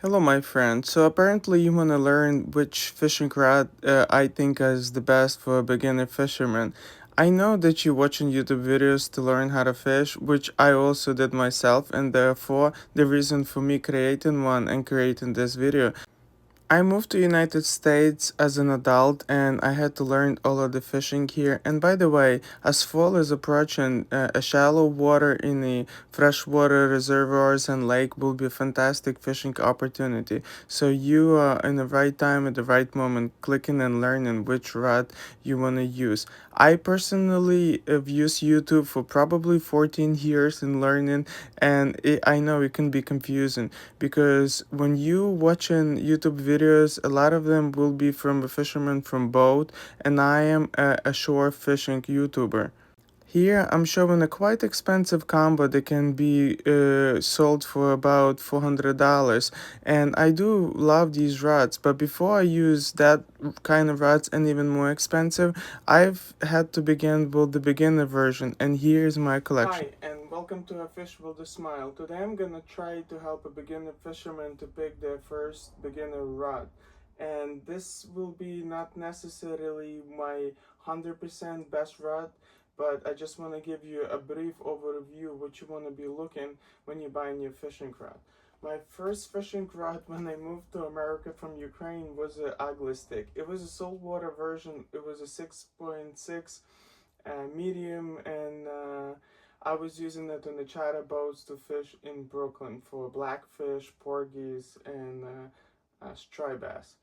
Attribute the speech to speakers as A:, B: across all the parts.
A: Hello, my friend. So apparently you want to learn which fishing rod I think is the best for a beginner fisherman. I know that you're watching YouTube videos to learn how to fish, which I also did myself, and therefore the reason for me creating one and creating this video. I moved to United States as an adult and I had to learn all of the fishing here. And by the way, as fall is approaching, a shallow water in the freshwater reservoirs and lake will be a fantastic fishing opportunity. So you are in the right time at the right moment, clicking and learning which rod you want to use. I personally have used YouTube for probably 14 years in learning, and I know it can be confusing because when you watching YouTube videos, a lot of them will be from a fisherman from boat, and I am a shore fishing YouTuber. Here I'm showing a quite expensive combo that can be sold for about $400, and I do love these rods, but before I use that kind of rods and even more expensive, I've had to begin with the beginner version, and here's my collection. Hi, and welcome to A Fish with a Smile. Today I'm gonna try to help a beginner fisherman to pick their first beginner rod. And this will be not necessarily my 100% best rod, but I just want to give you a brief overview what you want to be looking when you buy a new fishing rod. My first fishing rod when I moved to America from Ukraine was an ugly stick. It was a saltwater version. It was a 6.6 medium, and I was using it on the charter boats to fish in Brooklyn for blackfish, porgies, and striped bass.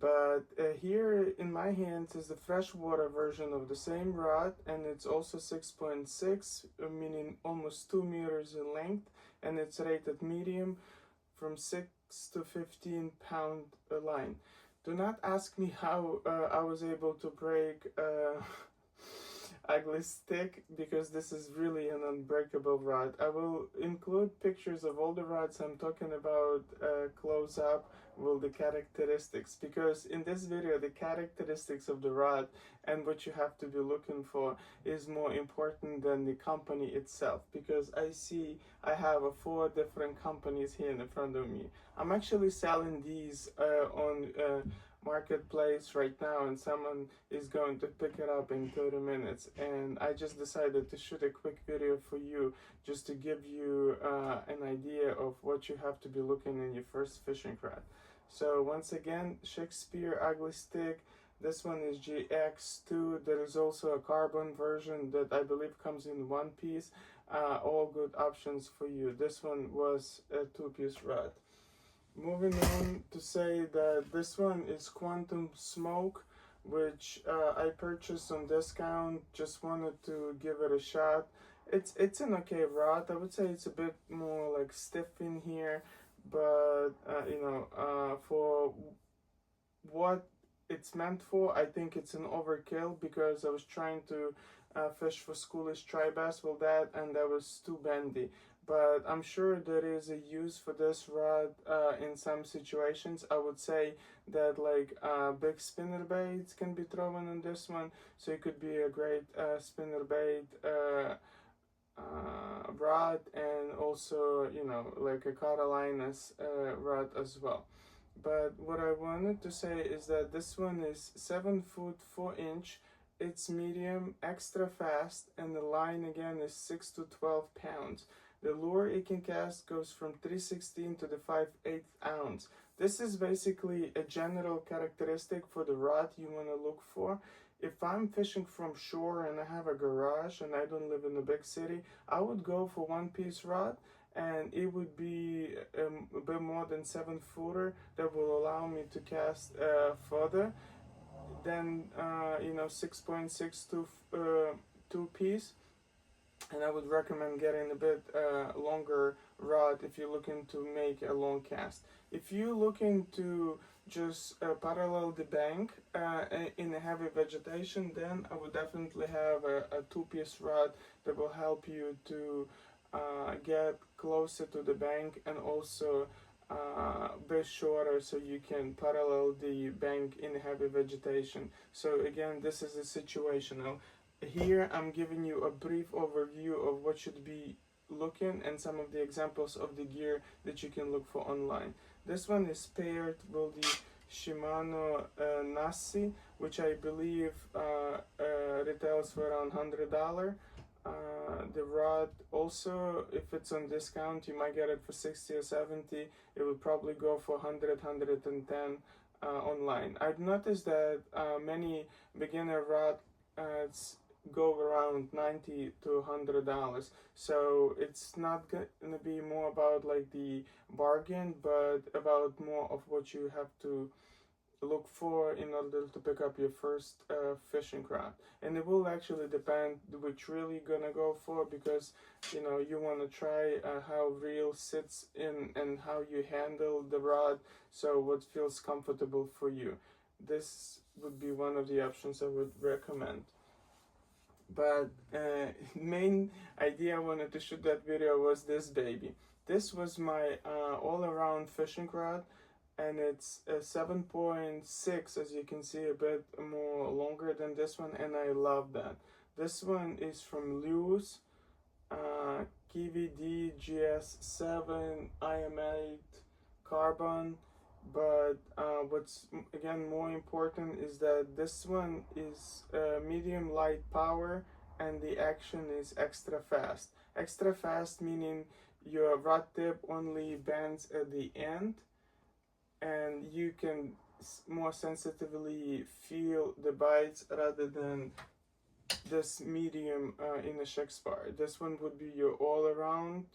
A: But here in my hands is the freshwater version of the same rod, and it's also 6.6, meaning almost 2 meters in length, and it's rated medium from 6 to 15 pound a line. Do not ask me how I was able to break ugly stick, because this is really an unbreakable rod. I will include pictures of all the rods I'm talking about close up with the characteristics, because in this video the characteristics of the rod and what you have to be looking for is more important than the company itself, because I see I have 4 different companies here in front of me. I'm actually selling these on marketplace right now, and someone is going to pick it up in 30 minutes, and I just decided to shoot a quick video for you just to give you an idea of what you have to be looking in your first fishing rod. So once again, Shakespeare ugly stick. This one is GX2. There is also a carbon version that I believe comes in one piece. All good options for you. This one was a 2-piece rod. Moving on to say that this one is Quantum Smoke, which I purchased on discount. Just wanted to give it a shot. It's an okay rod. I would say it's a bit more like stiff in here, but for what it's meant for, I think it's an overkill, because I was trying to fish for schoolish tri bass with that, and that was too bendy. But I'm sure there is a use for this rod in some situations. I would say that like big spinner baits can be thrown on this one, so it could be a great spinner bait rod, and also like a Carolinas rod as well. But what I wanted to say is that this one is 7 foot 4 inch. It's medium, extra fast, and the line again is 6 to 12 pounds. The lure it can cast goes from 316 to the 5/8 ounce. This is basically a general characteristic for the rod you want to look for. If I'm fishing from shore and I have a garage and I don't live in a big city, I would go for 1-piece rod, and it would be a bit more than 7 footer that will allow me to cast further than 6.6 to 2-piece. And I would recommend getting a bit longer rod if you're looking to make a long cast. If you're looking to just parallel the bank in a heavy vegetation, then I would definitely have a 2-piece rod that will help you to get closer to the bank, and also bit shorter, so you can parallel the bank in heavy vegetation. So again, this is a situational. Here I'm giving you a brief overview of what should be looking and some of the examples of the gear that you can look for online. This one is paired with the Shimano Nasi, which I believe retails for around $100. The rod also, if it's on discount, you might get it for 60 or 70. It would probably go for 100, 110 online. I've noticed that many beginner rods go around 90 to $100. So it's not gonna be more about like the bargain, but about more of what you have to look for in order to pick up your first fishing craft. And it will actually depend which reel you're gonna go for, because you want to try how reel sits in and how you handle the rod, so what feels comfortable for you. This would be one of the options I would recommend. But main idea I wanted to shoot that video was this baby. This was my all-around fishing rod, and it's a 7.6, as you can see, a bit more longer than this one, and I love that. This one is from Lewis, KVD GS7 IM8 carbon. But what's again more important is that this one is medium light power, and the action is extra fast. Extra fast meaning your rod tip only bends at the end, and you can more sensitively feel the bites rather than this medium in a Shakespeare. This one would be your all-around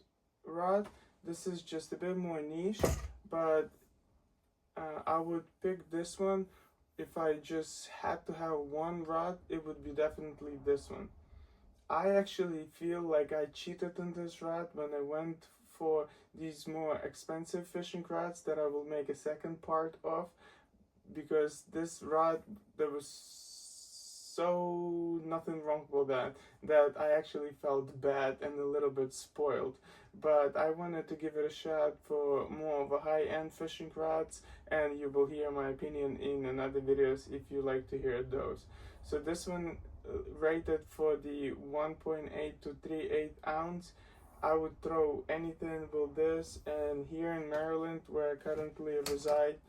A: rod. This is just a bit more niche, but I would pick this one. If I just had to have one rod, it would be definitely this one. I actually feel like I cheated on this rod when I went for these more expensive fishing rods that I will make a second part of, because this rod, there was so nothing wrong with that I actually felt bad and a little bit spoiled. But I wanted to give it a shot for more of a high-end fishing rods, and you will hear my opinion in another videos if you like to hear those. So this one rated for the 1.8 to 3/8 ounce. I would throw anything with this, and here in Maryland, where I currently reside,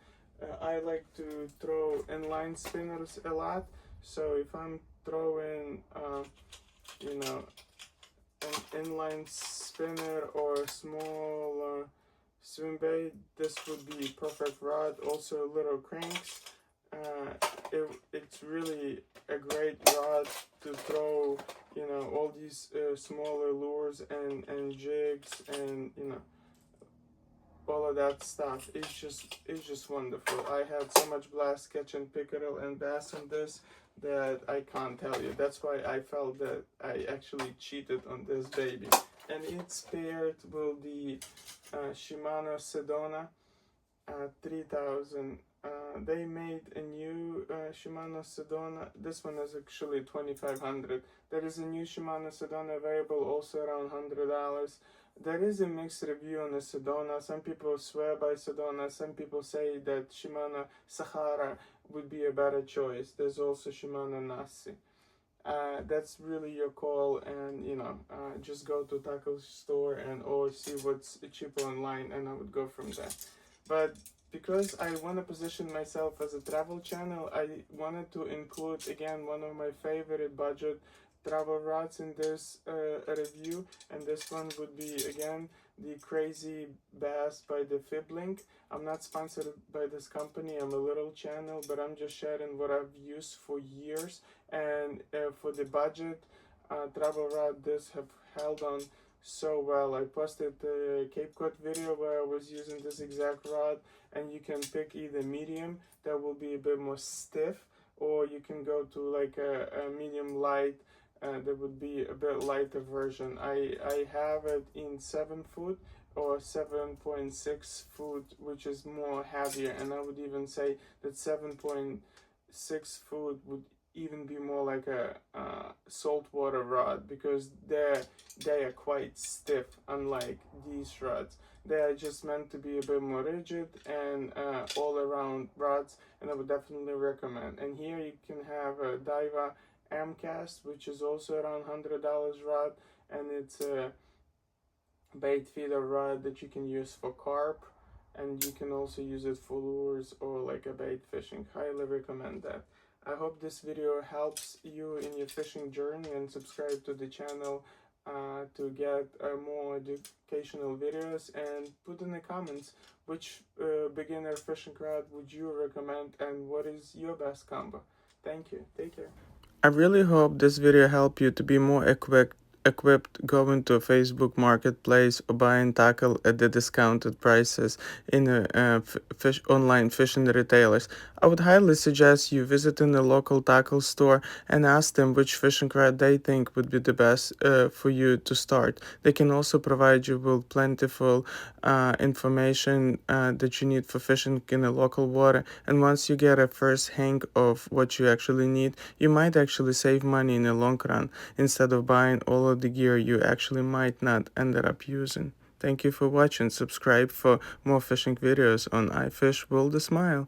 A: I like to throw inline spinners a lot. So if I'm throwing, an inline spinner or small swim bait, this would be perfect rod. Also little cranks. It's really a great rod to throw, all these smaller lures and jigs and, all of that stuff. It's just wonderful. I had so much blast catching pickerel and bass on this that I can't tell you. That's why I felt that I actually cheated on this baby. And it's paired with the Shimano Sedona 3000. They made a new Shimano Sedona. This one is actually 2500. There is a new Shimano Sedona available, also around $100. There is a mixed review on the Sedona. Some people swear by Sedona. Some people say that Shimano Sahara would be a better choice. There's also Shimano Nasi. That's really your call, and just go to tackle store and or see what's cheaper online, and I would go from there. But because I want to position myself as a travel channel, I wanted to include again one of my favorite budget travel rods in this review, and this one would be again the Crazy Bass by the Fiblink. I'm not sponsored by this company. I'm a little channel, but I'm just sharing what I've used for years, and for the budget travel rod, this have held on so well. I posted the Cape Cod video where I was using this exact rod, and you can pick either medium that will be a bit more stiff, or you can go to like a medium light that would be a bit lighter version. I have it in 7 foot or 7.6 foot, which is more heavier, and I would even say that 7.6 foot would even be more like a saltwater rod, because they are quite stiff, unlike these rods. They are just meant to be a bit more rigid and all around rods, and I would definitely recommend. And here you can have a Daiwa MCast, which is also around $100 rod, and it's bait feeder rod that you can use for carp, and you can also use it for lures or like a bait fishing. Highly recommend that. I hope this video helps you in your fishing journey, and subscribe to the channel to get more educational videos, and put in the comments which beginner fishing rod would you recommend and what is your best combo. Thank you. Take care. I really hope this video helped you to be more equipped going to a Facebook marketplace or buying tackle at the discounted prices in online fishing retailers. I would highly suggest you visiting a local tackle store and ask them which fishing rod they think would be the best for you to start. They can also provide you with plentiful information that you need for fishing in a local water. And once you get a first hang of what you actually need, you might actually save money in the long run instead of buying all of the gear you actually might not end up using. Thank you for watching. Subscribe for more fishing videos on I Fish World a Smile.